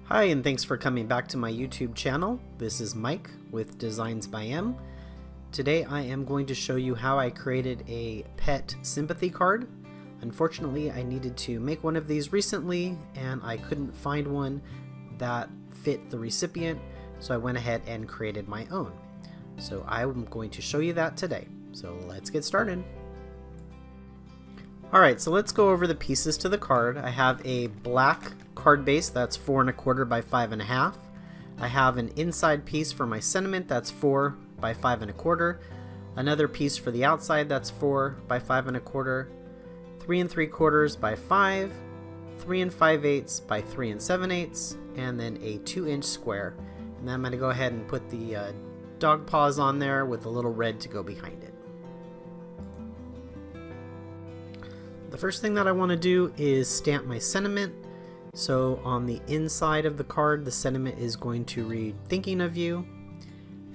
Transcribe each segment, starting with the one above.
Hi, and thanks for coming back to my YouTube channel. This is Mike with Designs by M. Today I am going to show you how I created a pet sympathy card. Unfortunately, I needed to make one of these recently and I couldn't find one that fit the recipient, so I went ahead and created my own. So I'm going to show you that today. So let's get started. Alright, so let's go over the pieces to the card. I have a black card base that's 4 1/4 by 5 1/2. I have an inside piece for my sentiment that's 4 by 5 1/4. Another piece for the outside that's 4 by 5 1/4. 3 3/4 by 5. 3 5/8 by 3 7/8, and then a 2-inch square. And then I'm going to go ahead and put the dog paws on there with a little red to go behind it. The first thing that I want to do is stamp my sentiment. So on the inside of the card, the sentiment is going to read "Thinking of You,"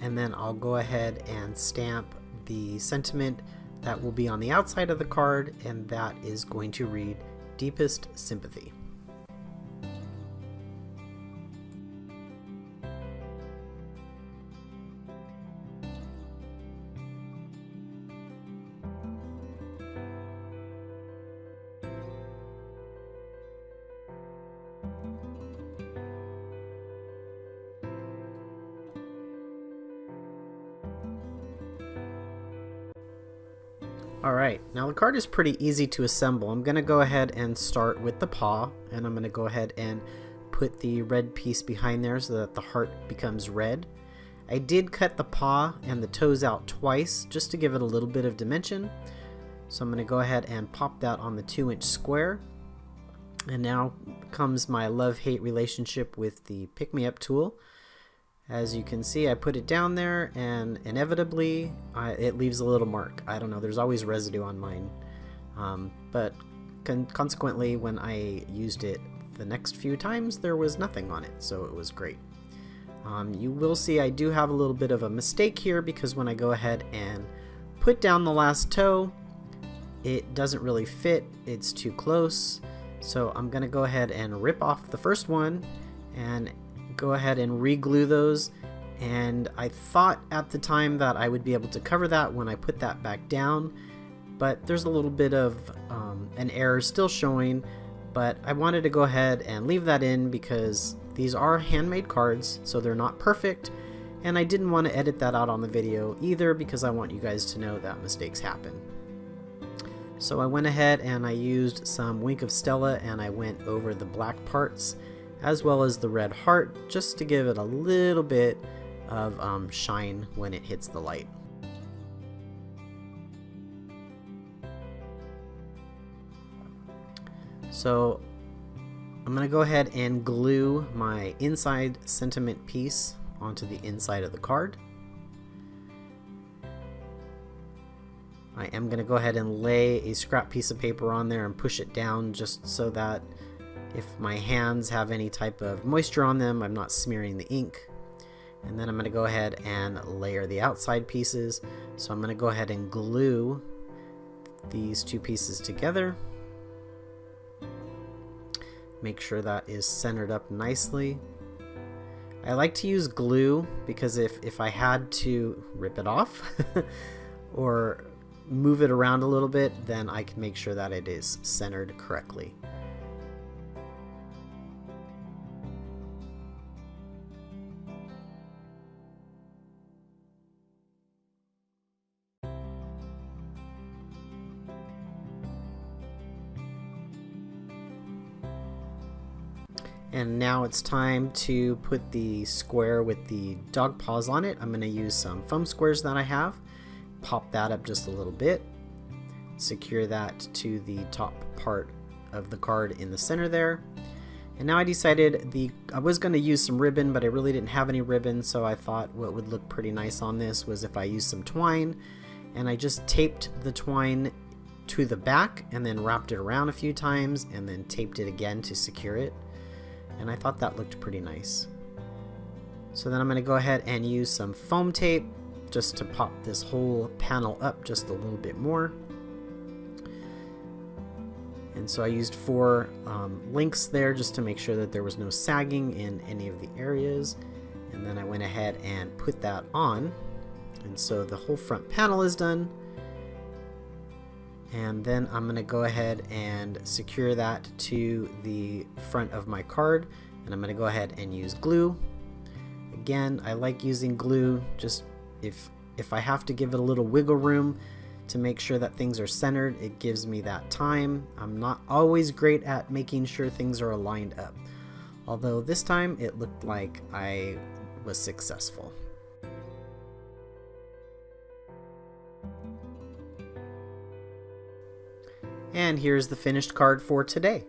and then I'll go ahead and stamp the sentiment that will be on the outside of the card, and that is going to read "Deepest Sympathy." Alright, now the card is pretty easy to assemble. I'm going to go ahead and start with the paw, and I'm going to go ahead and put the red piece behind there so that the heart becomes red. I did cut the paw and the toes out twice just to give it a little bit of dimension. So I'm going to go ahead and pop that on the 2-inch square. And now comes my love-hate relationship with the pick-me-up tool. As you can see, I put it down there and inevitably it leaves a little mark. I don't know, there's always residue on mine. But consequently, when I used it the next few times, there was nothing on it, so it was great. You will see I do have a little bit of a mistake here because when I go ahead and put down the last toe, it doesn't really fit, it's too close. So I'm going to go ahead and rip off the first one and go ahead and re-glue those, and I thought at the time that I would be able to cover that when I put that back down, but there's a little bit of an error still showing, but I wanted to go ahead and leave that in because these are handmade cards, so they're not perfect, and I didn't want to edit that out on the video either because I want you guys to know that mistakes happen. So I went ahead and I used some Wink of Stella and I went over the black parts as well as the red heart, just to give it a little bit of shine when it hits the light. So I'm going to go ahead and glue my inside sentiment piece onto the inside of the card. I am going to go ahead and lay a scrap piece of paper on there and push it down just so that if my hands have any type of moisture on them, I'm not smearing the ink. And then I'm going to go ahead and layer the outside pieces. So I'm going to go ahead and glue these two pieces together. Make sure that is centered up nicely. I like to use glue because if I had to rip it off or move it around a little bit, then I can make sure that it is centered correctly. And now it's time to put the square with the dog paws on it. I'm going to use some foam squares that I have. Pop that up just a little bit. Secure that to the top part of the card in the center there. And now I decided I was going to use some ribbon, but I really didn't have any ribbon, so I thought what would look pretty nice on this was if I used some twine. And I just taped the twine to the back and then wrapped it around a few times and then taped it again to secure it. And I thought that looked pretty nice. So then I'm going to go ahead and use some foam tape just to pop this whole panel up just a little bit more. And so I used 4 links there just to make sure that there was no sagging in any of the areas. And then I went ahead and put that on. And so the whole front panel is done. And then I'm going to go ahead and secure that to the front of my card. And I'm going to go ahead and use glue. Again, I like using glue just if I have to give it a little wiggle room to make sure that things are centered. It gives me that time. I'm not always great at making sure things are aligned up. Although this time it looked like I was successful. And here's the finished card for today.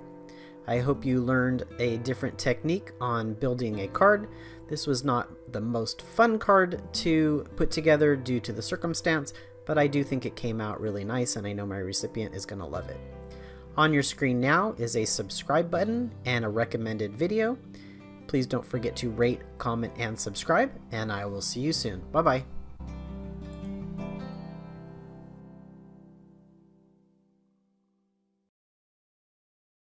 I hope you learned a different technique on building a card. This was not the most fun card to put together due to the circumstance, but I do think it came out really nice, and I know my recipient is going to love it. On your screen now is a subscribe button and a recommended video. Please don't forget to rate, comment, and subscribe, and I will see you soon. Bye-bye.